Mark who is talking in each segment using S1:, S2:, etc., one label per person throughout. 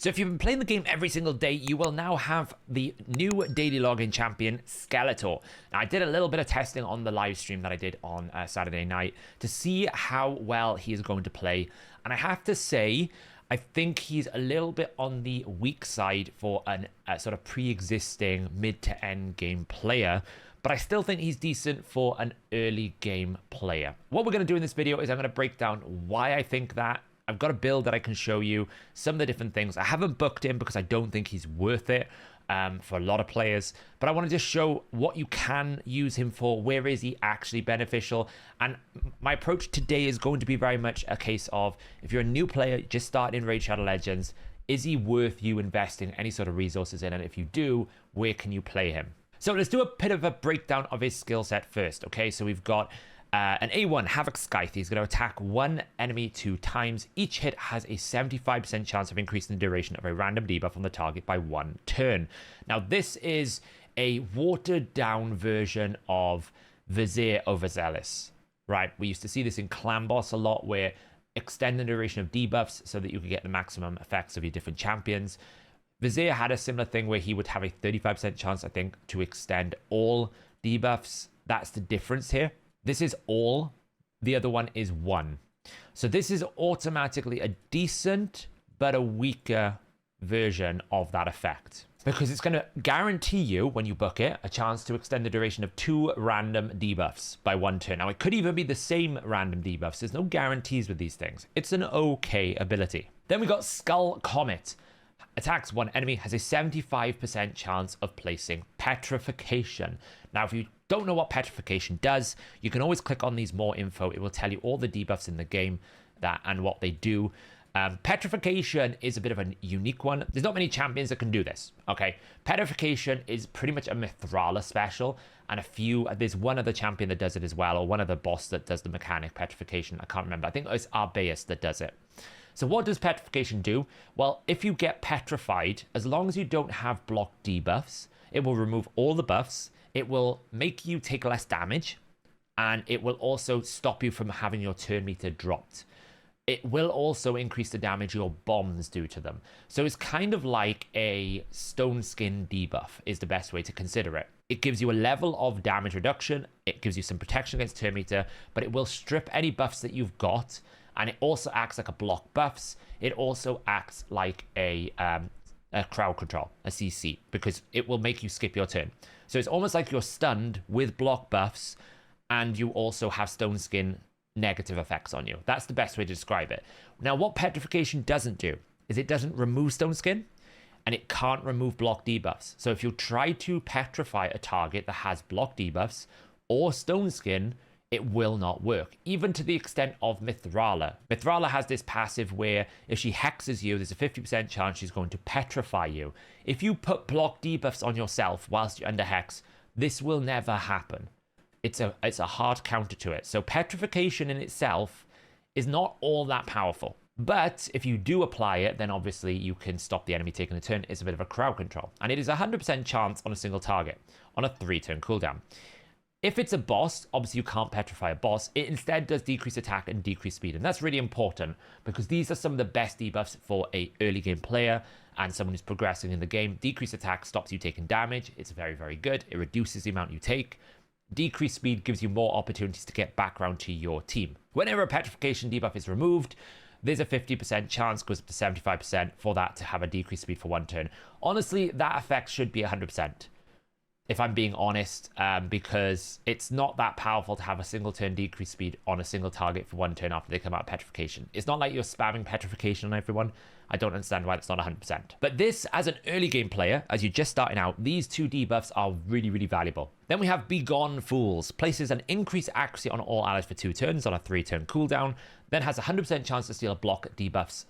S1: So if you've been playing the game every single day, you will now have the new daily login champion, Skeletor. Now, I did a little bit of testing on the live stream that I did on Saturday night to see how well he is going to play. And I have to say, I think he's a little bit on the weak side for a sort of pre-existing mid to end game player. But I still think he's decent for an early game player. What we're going to do in this video is I'm going to break down why I think that. I've got a build that I can show you some of the different things. I haven't booked him because I don't think he's worth it for a lot of players. But I want to just show what you can use him for. Where is he actually beneficial? And my approach today is going to be very much a case of, if you're a new player, just starting in Raid Shadow Legends, is he worth you investing any sort of resources in? And if you do, where can you play him? So let's do a bit of a breakdown of his skill set first. Okay, so we've got an A1 Havoc Scythe. He's going to attack one enemy 2 times. Each hit has a 75% chance of increasing the duration of a random debuff on the target by 1 turn. Now, this is a watered down version of Vizier Overzealous, right? We used to see this in Clan Boss a lot, where extend the duration of debuffs so that you can get the maximum effects of your different champions. Vizier had a similar thing where he would have a 35% chance, I think, to extend all debuffs. That's the difference here. This is all, the other one is 1. So this is automatically a decent but a weaker version of that effect, because it's going to guarantee you, when you book it, a chance to extend the duration of 2 random debuffs by 1 turn. Now, it could even be the same random debuffs. There's no guarantees with these things. It's an okay ability. Then we got Skull Comet. Attacks one enemy, has a 75% chance of placing Petrification. Now, if you don't know what Petrification does, you can always click on these more info. It will tell you all the debuffs in the game and what they do. Petrification is a bit of a unique one. There's not many champions that can do this, okay? Petrification is pretty much a Mithrala special, and there's one other champion that does it as well, or one other boss that does the mechanic Petrification. I can't remember. I think it's Arbaeus that does it. So what does Petrification do? Well, if you get petrified, as long as you don't have block debuffs, it will remove all the buffs. It will make you take less damage, and it will also stop you from having your turn meter dropped. It will also increase the damage your bombs do to them. So it's kind of like a Stone Skin debuff is the best way to consider it. It gives you a level of damage reduction. It gives you some protection against turn meter, but it will strip any buffs that you've got. And it also acts like a block buffs. It also acts like a crowd control, a CC, because it will make you skip your turn. So it's almost like you're stunned with block buffs, and you also have Stone Skin negative effects on you. That's the best way to describe it. Now, what Petrification doesn't do is it doesn't remove Stone Skin, and it can't remove block debuffs. So if you try to petrify a target that has block debuffs or Stone Skin, it will not work, even to the extent of Mithrala. Mithrala has this passive where if she hexes you, there's a 50% chance she's going to petrify you. If you put block debuffs on yourself whilst you're under hex, this will never happen. It's a hard counter to it. So petrification in itself is not all that powerful. But if you do apply it, then obviously you can stop the enemy taking a turn. It's a bit of a crowd control. And it is a 100% chance on a single target on a 3-turn cooldown. If it's a boss, obviously you can't petrify a boss. It instead does decrease attack and decrease speed. And that's really important, because these are some of the best debuffs for a early game player and someone who's progressing in the game. Decrease attack stops you taking damage. It's very, very good. It reduces the amount you take. Decreased speed gives you more opportunities to get back around to your team. Whenever a petrification debuff is removed, there's a 50% chance, goes up to 75% for that to have a decreased speed for 1 turn. Honestly, that effect should be 100%. If I'm being honest, because it's not that powerful to have a single turn decrease speed on a single target for 1 turn after they come out of petrification. It's not like you're spamming petrification on everyone. I don't understand why it's not 100%. But this, as an early game player, as you're just starting out, these 2 debuffs are really, really valuable. Then we have Begone Fools. Places an increased accuracy on all allies for 2 turns on a 3-turn cooldown. Then has a 100% chance to steal block debuffs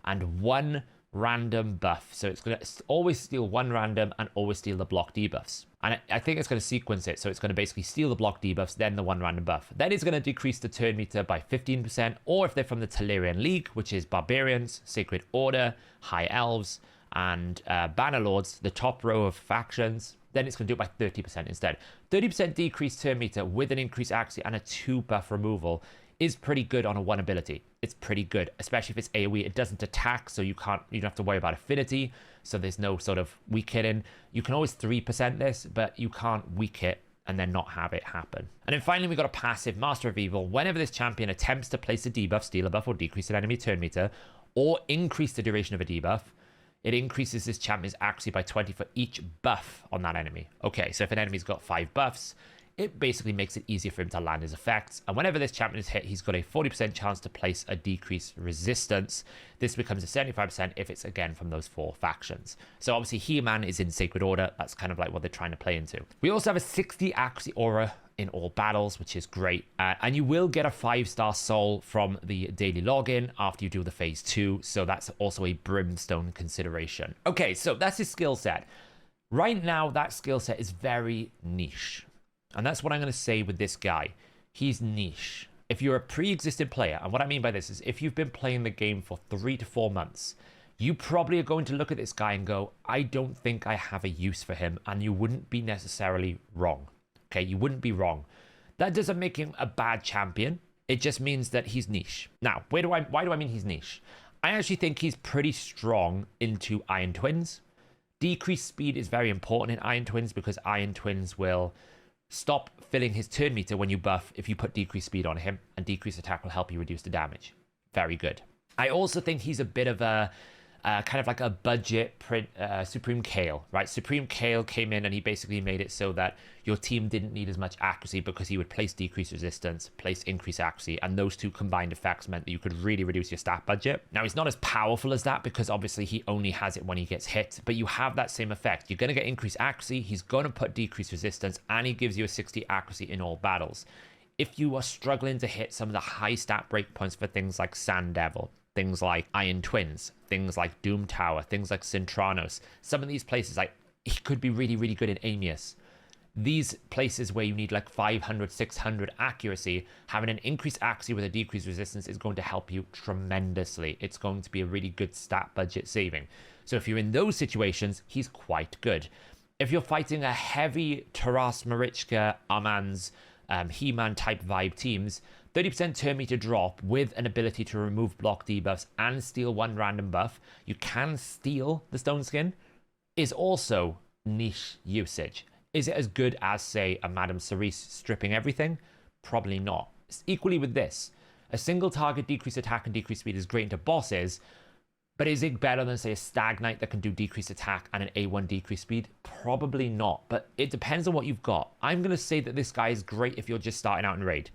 S1: and 1 random buff. So it's going to always steal 1 random and always steal the block debuffs. And I think it's going to sequence it. So it's going to basically steal the block debuffs, then the 1 random buff. Then it's going to decrease the turn meter by 15%, or if they're from the Telerian League, which is Barbarians, Sacred Order, High Elves, and Bannerlords, the top row of factions, then it's going to do it by 30% instead. 30% decreased turn meter with an increased accuracy and a 2 buff removal is pretty good on a 1 ability. It's pretty good, especially if it's AoE. It doesn't attack, so you don't have to worry about affinity, so there's no sort of weak hitting. You can always 3% this, but you can't weak hit and then not have it happen. And then finally, we got a passive, Master of Evil. Whenever this champion attempts to place a debuff, steal a buff, or decrease an enemy turn meter, or increase the duration of a debuff, it increases this champion's accuracy by 20 for each buff on that enemy. Okay, so if an enemy's got 5 buffs, it basically makes it easier for him to land his effects. And whenever this champion is hit, he's got a 40% chance to place a decreased resistance. This becomes a 75% if it's, again, from those 4 factions. So obviously, He-Man is in Sacred Order. That's kind of like what they're trying to play into. We also have a 60 accuracy aura in all battles, which is great. And you will get a 5-star soul from the daily login after you do the phase 2. So that's also a brimstone consideration. Okay, so that's his skill set. Right now, that skill set is very niche. And that's what I'm going to say with this guy. He's niche. If you're a pre-existing player, and what I mean by this is if you've been playing the game for 3 to 4 months, you probably are going to look at this guy and go, I don't think I have a use for him. And you wouldn't be necessarily wrong. Okay, you wouldn't be wrong. That doesn't make him a bad champion. It just means that he's niche. Now, why do I mean he's niche? I actually think he's pretty strong into Iron Twins. Decreased speed is very important in Iron Twins because Iron Twins will stop filling his turn meter when you buff if you put decreased speed on him, and decreased attack will help you reduce the damage. Very good. I also think he's a bit of a kind of like a budget Supreme Kale, right? Supreme Kale came in and he basically made it so that your team didn't need as much accuracy because he would place decreased resistance, place increased accuracy, and those 2 combined effects meant that you could really reduce your stat budget. Now, he's not as powerful as that because obviously he only has it when he gets hit, but you have that same effect. You're going to get increased accuracy, he's going to put decreased resistance, and he gives you a 60 accuracy in all battles. If you are struggling to hit some of the high stat breakpoints for things like Sand Devil, things like Iron Twins, things like Doom Tower, things like Cintranos, some of these places, like, he could be really, really good in Amius. These places where you need like 500, 600 accuracy, having an increased accuracy with a decreased resistance is going to help you tremendously. It's going to be a really good stat budget saving. So if you're in those situations, he's quite good. If you're fighting a heavy Taras, Marichka, Arman's, He-Man type vibe teams, 30% turn meter drop with an ability to remove block debuffs and steal 1 random buff. You can steal the Stone Skin, is also niche usage. Is it as good as, say, a Madame Cerise stripping everything? Probably not. It's equally with this. A single target decreased attack and decreased speed is great into bosses, but is it better than, say, a Stag Knight that can do decreased attack and an A1 decreased speed? Probably not, but it depends on what you've got. I'm going to say that this guy is great if you're just starting out in Raid.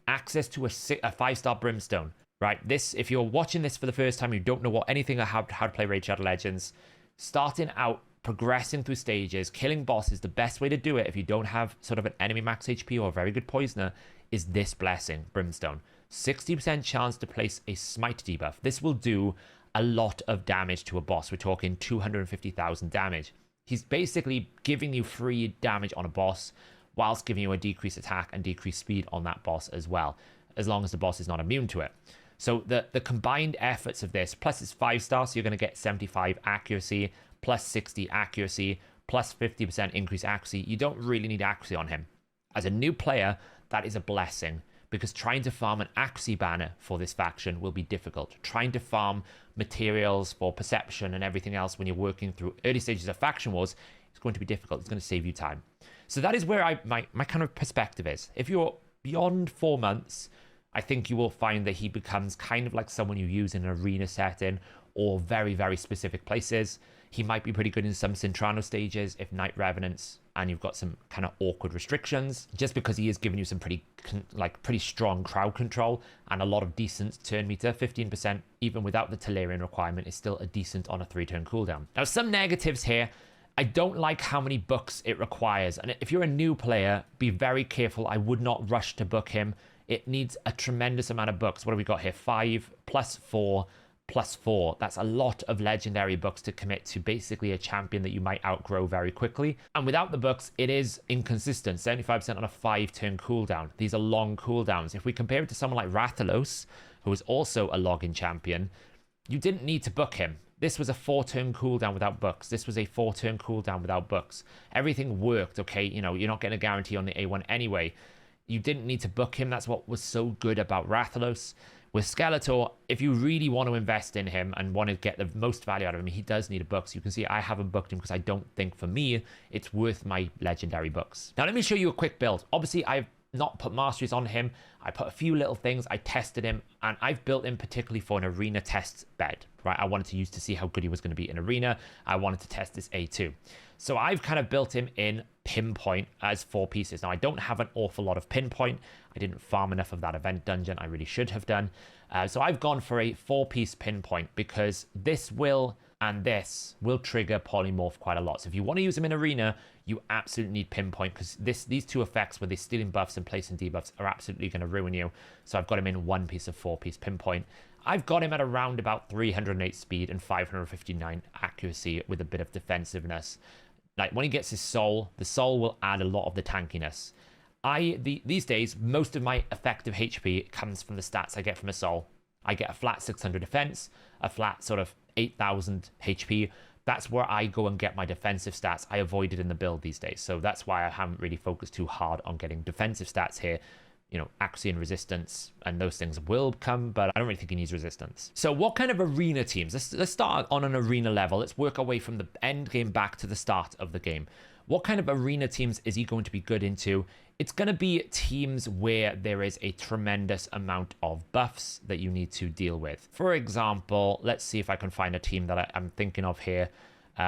S1: Access to a 5-star Brimstone, right? This, if you're watching this for the first time, you don't know anything about how to play Raid Shadow Legends, starting out, progressing through stages, killing bosses, the best way to do it if you don't have sort of an enemy max HP or a very good poisoner is this blessing, Brimstone. 60% chance to place a smite debuff. This will do a lot of damage to a boss. We're talking 250,000 damage. He's basically giving you free damage on a boss whilst giving you a decreased attack and decreased speed on that boss as well, as long as the boss is not immune to it. So the combined efforts of this, plus it's 5-star, so you're going to get 75 accuracy, plus 60 accuracy, plus 50% increased accuracy. You don't really need accuracy on him. As a new player, that is a blessing, because trying to farm an accuracy banner for this faction will be difficult. Trying to farm materials for perception and everything else when you're working through early stages of faction wars is going to be difficult. It's going to save you time. So that is where my kind of perspective is. If you're beyond 4 months, I think you will find that he becomes kind of like someone you use in an arena setting or very, very specific places. He might be pretty good in some Cintrano stages if Night Revenants and you've got some kind of awkward restrictions, just because he is giving you some pretty strong crowd control and a lot of decent turn meter. 15%, even without the Talarian requirement, is still a decent on a 3-turn cooldown. Now, some negatives here. I don't like how many books it requires. And if you're a new player, be very careful. I would not rush to book him. It needs a tremendous amount of books. What have we got here? 5 plus 4 plus 4. That's a lot of legendary books to commit to basically a champion that you might outgrow very quickly. And without the books, it is inconsistent. 75% on a 5-turn cooldown. These are long cooldowns. If we compare it to someone like Rathalos, who is also a login champion, you didn't need to book him. This was a 4-turn cooldown without books. This was a 4-turn cooldown without books. Everything worked, okay? You know, you're not getting a guarantee on the A1 anyway. You didn't need to book him. That's what was so good about Rathalos. With Skeletor, if you really want to invest in him and want to get the most value out of him, he does need a book. So you can see I haven't booked him because I don't think, for me, it's worth my legendary books. Now, let me show you a quick build. Obviously, I've not put masteries on him. I put a few little things. I tested him, and I've built him particularly for an arena test bed, right? I wanted to use to see how good he was going to be in arena. I wanted to test this A2. So I've kind of built him in pinpoint as 4 pieces. Now, I don't have an awful lot of pinpoint. I didn't farm enough of that event dungeon. I really should have done. So I've gone for a 4-piece pinpoint because this will and this will trigger polymorph quite a lot. So if you want to use them in arena, you absolutely need pinpoint because these 2 effects where they're stealing buffs and placing debuffs are absolutely going to ruin you. So I've got him in 1 piece of 4-piece pinpoint. I've got him at around about 308 speed and 559 accuracy with a bit of defensiveness. Like when he gets his soul, the soul will add a lot of the tankiness. These days, most of my effective HP comes from the stats I get from a soul. I get a flat 600 defense, a flat sort of 8,000 HP. That's where I go and get my defensive stats. I avoid it in the build these days. So that's why I haven't really focused too hard on getting defensive stats here. You know, accuracy and resistance and those things will come, but I don't really think he needs resistance. So what kind of arena teams? Let's start on an arena level. Let's work our way from the end game back to the start of the game. What kind of arena teams is he going to be good into? It's going to be teams where there is a tremendous amount of buffs that you need to deal with. For example, let's see if I can find a team that I'm thinking of here.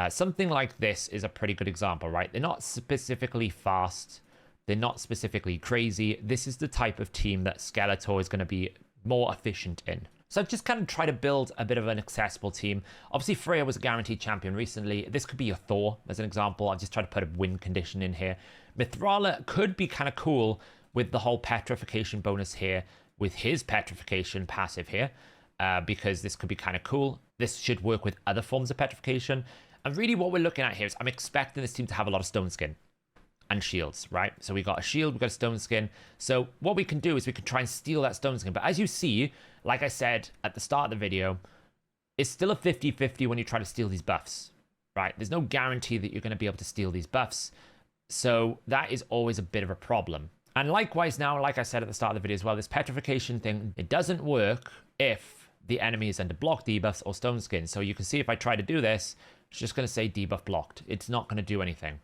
S1: Something like this is a pretty good example, right? They're not specifically fast. They're not specifically crazy. This is the type of team that Skeletor is going to be more efficient in. So I've just kind of tried to build a bit of an accessible team. Obviously, Freya was a guaranteed champion recently. This could be a Thor, as an example. I've just tried to put a win condition in here. Mithrala could be kind of cool with the whole petrification bonus here, with his petrification passive here, because this could be kind of cool. This should work with other forms of petrification. And really what we're looking at here is I'm expecting this team to have a lot of stone skin and shields, right? So we got a shield, we got a stone skin. So what we can do is we can try and steal that stone skin. But as you see, like I said at the start of the video, it's still a 50-50 when you try to steal these buffs, right? There's no guarantee that you're going to be able to steal these buffs. So that is always a bit of a problem. And likewise now, like I said at the start of the video as well, this petrification thing, it doesn't work if the enemy is under block debuffs or stone skin. So you can see if I try to do this, it's just going to say debuff blocked. It's not going to do anything.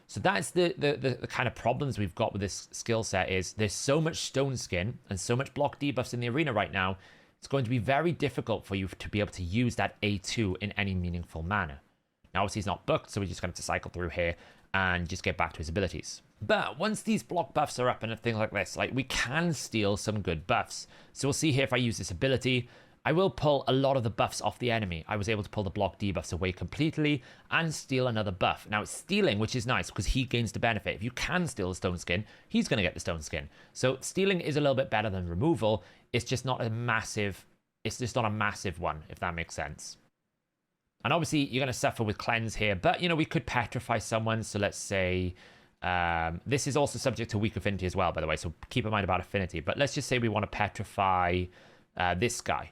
S1: So that's the kind of problems we've got with this skill set is there's so much stone skin and so much block debuffs in the arena right now. It's going to be very difficult for you to be able to use that A2 in any meaningful manner. Now, obviously, he's not booked, so we're just going to cycle through here and just get back to his abilities. But once these block buffs are up and things like this, like we can steal some good buffs. So we'll see here if I use this ability, I will pull a lot of the buffs off the enemy. I was able to pull the block debuffs away completely and steal another buff. Now it's stealing, which is nice because he gains the benefit. If you can steal the stone skin, he's going to get the stone skin. So stealing is a little bit better than removal. It's just not a massive one, if that makes sense. And obviously you're going to suffer with cleanse here, but you know, we could petrify someone. So let's say, this is also subject to weak affinity as well, by the way. So keep in mind about affinity, but let's just say we want to petrify this guy.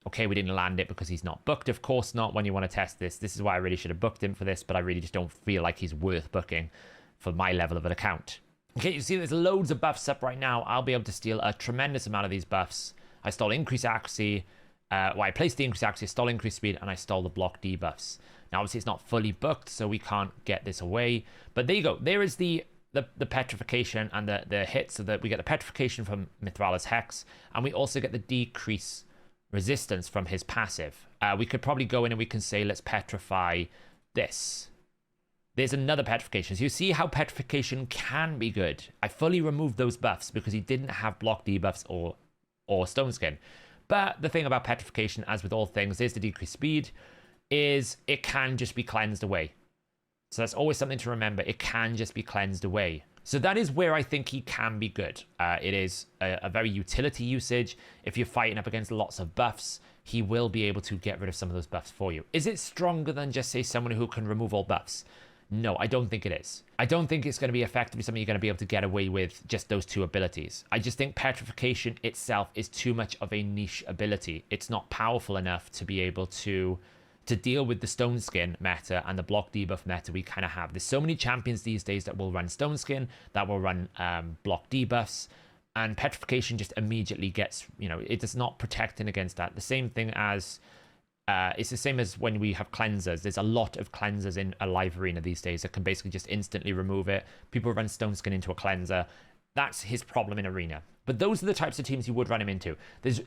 S1: Okay, we didn't land it because he's not booked. Of course not when you want to test this. This is why I really should have booked him for this, but I really just don't feel like he's worth booking for my level of an account. Okay, you see there's loads of buffs up right now. I'll be able to steal a tremendous amount of these buffs. I stole increased accuracy. I placed the increased accuracy, stole increased speed, and I stole the block debuffs. Now, obviously, it's not fully booked, so we can't get this away. But there you go. There is the petrification and the hit, so that we get the petrification from Mithrala's Hex, and we also get the decrease resistance from his passive. We could probably go in and we can say, let's petrify this. There's another petrification. So you see how petrification can be good. I fully removed those buffs because he didn't have block debuffs or stone skin. But the thing about petrification, as with all things, is the decreased speed, is it can just be cleansed away. So that's always something to remember. It can just be cleansed away. So that is where I think he can be good. It is a very utility usage. If you're fighting up against lots of buffs, he will be able to get rid of some of those buffs for you. Is it stronger than just, say, someone who can remove all buffs? No, I don't think it is. I don't think it's going to be effectively something you're going to be able to get away with just those two abilities. I just think petrification itself is too much of a niche ability. It's not powerful enough to be able to to deal with the stone skin meta and the block debuff meta we kind of have. There's so many champions these days that will run stone skin, that will run block debuffs, and petrification just immediately gets, it does not protecting against that. The same thing as it's the same as when we have cleansers. There's a lot of cleansers in a live arena these days that can basically just instantly remove it. People run stone skin into a cleanser. That's his problem in arena. But those are the types of teams you would run him into. There's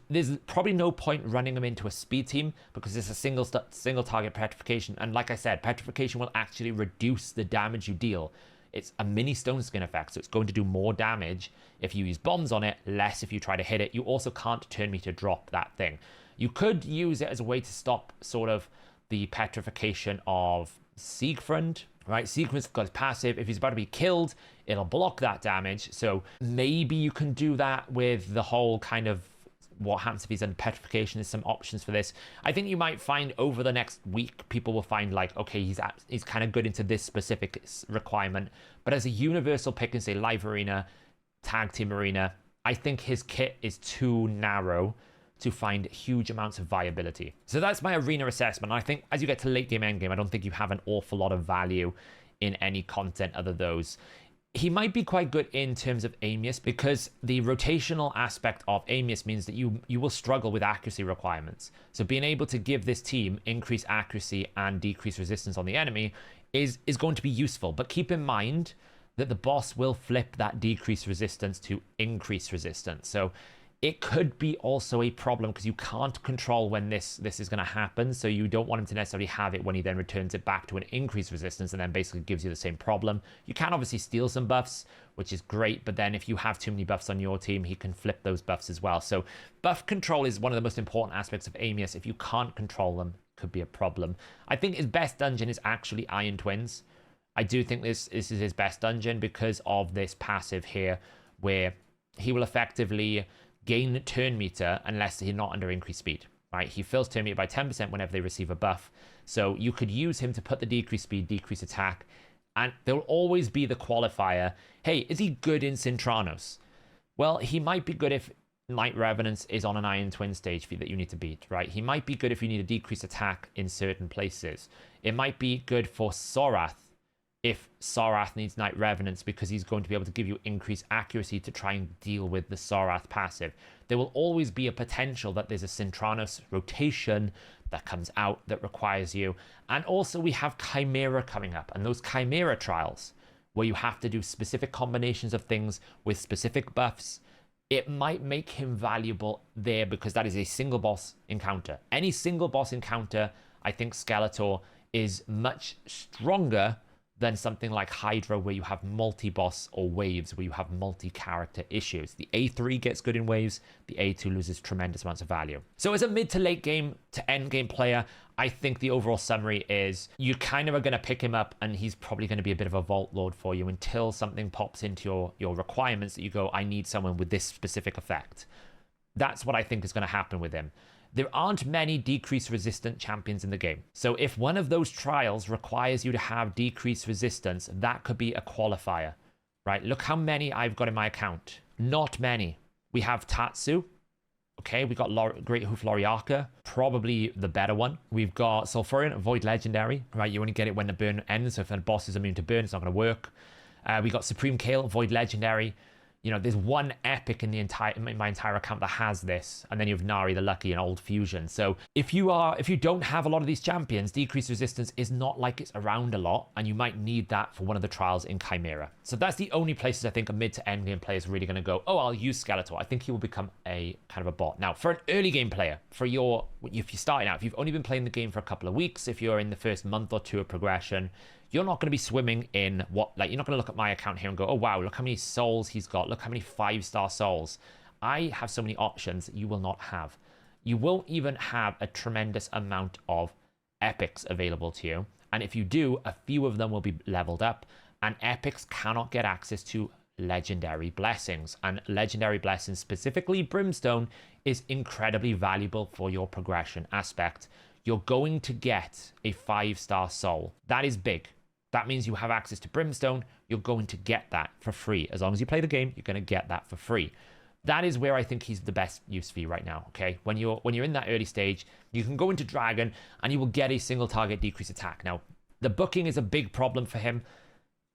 S1: probably no point running him into a speed team because it's a single target petrification. And like I said, petrification will actually reduce the damage you deal. It's a mini stone skin effect, so it's going to do more damage if you use bombs on it, less if you try to hit it. You also can't turn me to drop that thing. You could use it as a way to stop sort of the petrification of Siegfried, right? Siegfried's got his passive. If he's about to be killed, it'll block that damage. So maybe you can do that with the whole kind of what happens if he's under petrification. There's some options for this. I think you might find over the next week, people will find like, okay, he's kind of good into this specific requirement. But as a universal pick and say live arena, tag team arena, I think his kit is too narrow to find huge amounts of viability. So that's my arena assessment. I think as you get to late game, end game, I don't think you have an awful lot of value in any content other than those. He might be quite good in terms of Amius because the rotational aspect of Amius means that you will struggle with accuracy requirements. So being able to give this team increased accuracy and decrease resistance on the enemy is going to be useful. But keep in mind that the boss will flip that decreased resistance to increased resistance. So it could be also a problem because you can't control when this is going to happen. So you don't want him to necessarily have it when he then returns it back to an increased resistance and then basically gives you the same problem. You can obviously steal some buffs, which is great. But then if you have too many buffs on your team, he can flip those buffs as well. So buff control is one of the most important aspects of Amius. If you can't control them, it could be a problem. I think his best dungeon is actually Iron Twins. I do think this is his best dungeon because of this passive here where he will effectively gain turn meter unless he's not under increased speed, right? He fills turn meter by 10% whenever they receive a buff. So you could use him to put the decreased speed, decrease attack, and there'll always be the qualifier. Hey, is he good in Cintranos? Well, he might be good if Night Revenance is on an Iron Twin stage that you need to beat, right? He might be good if you need a decreased attack in certain places. It might be good for Sorath if Sorath needs Night Revenants because he's going to be able to give you increased accuracy to try and deal with the Sorath passive. There will always be a potential that there's a Cintranos rotation that comes out that requires you. And also we have Chimera coming up, and those Chimera trials where you have to do specific combinations of things with specific buffs. It might make him valuable there because that is a single boss encounter. Any single boss encounter, I think Skeletor is much stronger than something like Hydra where you have multi-boss or waves where you have multi-character issues. The A3 gets good in waves, the A2 loses tremendous amounts of value. So as a mid to late game to end game player, I think the overall summary is you kind of are going to pick him up and he's probably going to be a bit of a vault lord for you until something pops into your requirements that you go, I need someone with this specific effect. That's what I think is going to happen with him. There aren't many decrease resistant champions in the game. So if one of those trials requires you to have decreased resistance, that could be a qualifier, right? Look how many I've got in my account. Not many. We have Tatsu. Okay, we got Great Hoof Loriaka, probably the better one. We've got Sulfurion, Void Legendary, right? You only get it when the burn ends. So if a boss is immune to burn, it's not going to work. We got Supreme Kale, Void Legendary. You know, there's one epic in my entire account that has this, and then you have Nari the Lucky and Old Fusion. So if you don't have a lot of these champions, decreased resistance is not like it's around a lot, and you might need that for one of the trials in Chimera. So that's the only places I think a mid to end game player is really going to go, oh, I'll use Skeletor. I think he will become a kind of a bot. Now, for an early game player, if you're starting out, if you've only been playing the game for a couple of weeks, if you're in the first month or two of progression, you're not going to be swimming in you're not going to look at my account here and go, oh, wow, look how many souls he's got. Look how many 5-star souls. I have so many options that you will not have. You won't even have a tremendous amount of epics available to you. And if you do, a few of them will be leveled up. And epics cannot get access to legendary blessings. And legendary blessings, specifically Brimstone, is incredibly valuable for your progression aspect. You're going to get a 5-star soul. That is big. That means you have access to Brimstone. You're going to get that for free. As long as you play the game, you're going to get that for free. That is where I think he's the best use for you right now, okay? When you're in that early stage, you can go into Dragon and you will get a single target decrease attack. Now, the booking is a big problem for him.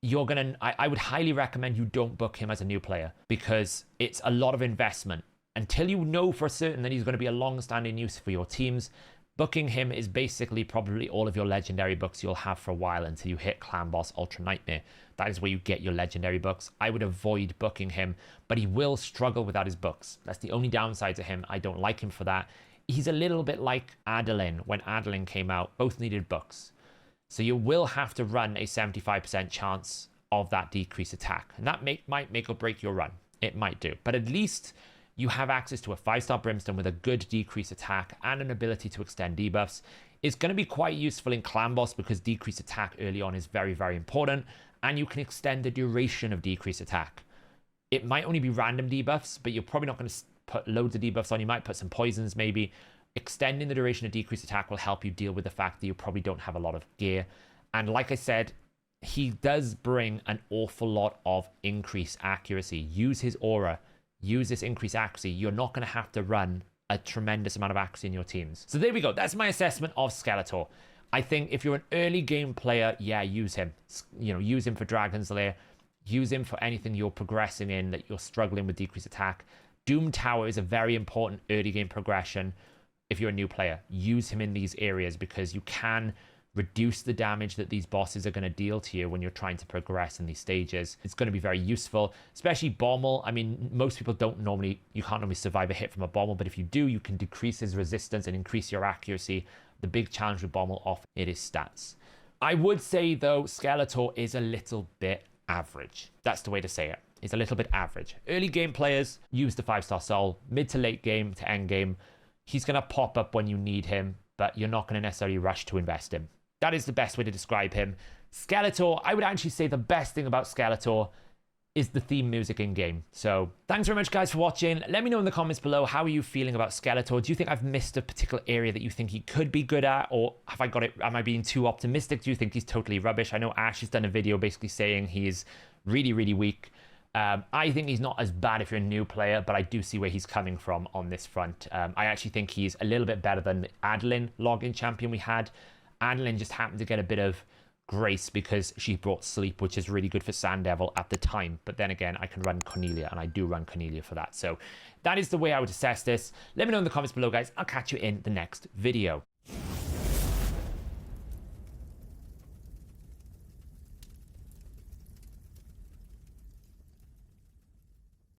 S1: I would highly recommend you don't book him as a new player because it's a lot of investment. Until you know for certain that he's going to be a long-standing use for your teams, booking him is basically probably all of your legendary books you'll have for a while until you hit Clan Boss Ultra Nightmare. That is where you get your legendary books. I would avoid booking him, but he will struggle without his books. That's the only downside to him. I don't like him for that. He's a little bit like Adeline. When Adeline came out, both needed books. So you will have to run a 75% chance of that decrease attack. And that might make or break your run. It might do. But at least you have access to a 5-star Brimstone with a good decrease attack and an ability to extend debuffs. It's going to be quite useful in Clan Boss because decrease attack early on is very, very important. And you can extend the duration of decrease attack. It might only be random debuffs, but you're probably not going to put loads of debuffs on. You might put some poisons maybe. Extending the duration of decrease attack will help you deal with the fact that you probably don't have a lot of gear. And like I said, he does bring an awful lot of increased accuracy. Use his aura. Use this increased accuracy. You're not going to have to run a tremendous amount of accuracy in your teams. So there we go. That's my assessment of Skeletor. I think if you're an early game player, yeah, use him. Use him for Dragon's Lair. Use him for anything you're progressing in that you're struggling with decreased attack. Doom Tower is a very important early game progression. If you're a new player, use him in these areas because you can reduce the damage that these bosses are going to deal to you when you're trying to progress in these stages. It's going to be very useful, especially Bommel. I mean, most people you can't normally survive a hit from a Bommel, but if you do, you can decrease his resistance and increase your accuracy. The big challenge with Bommel off it is stats. I would say though, Skeletor is a little bit average. That's the way to say it. It's a little bit average. Early game players use the 5-star soul. Mid to late game to end game, he's going to pop up when you need him, but you're not going to necessarily rush to invest him. That is the best way to describe him. Skeletor, I would actually say the best thing about Skeletor is the theme music in game. So thanks very much guys for watching. Let me know in the comments below, how are you feeling about Skeletor? Do you think I've missed a particular area that you think he could be good at, or have I got it? Am I being too optimistic? Do you think he's totally rubbish? I know Ash has done a video basically saying he's really, really weak. I think he's not as bad if you're a new player, but I do see where he's coming from on this front. I actually think he's a little bit better than the Adeline login champion we had. Adeline just happened to get a bit of grace because she brought sleep, which is really good for Sand Devil at the time. But then again, I can run Cornelia, and I do run Cornelia for that. So that is the way I would assess this. Let me know in the comments below, guys. I'll catch you in the next video.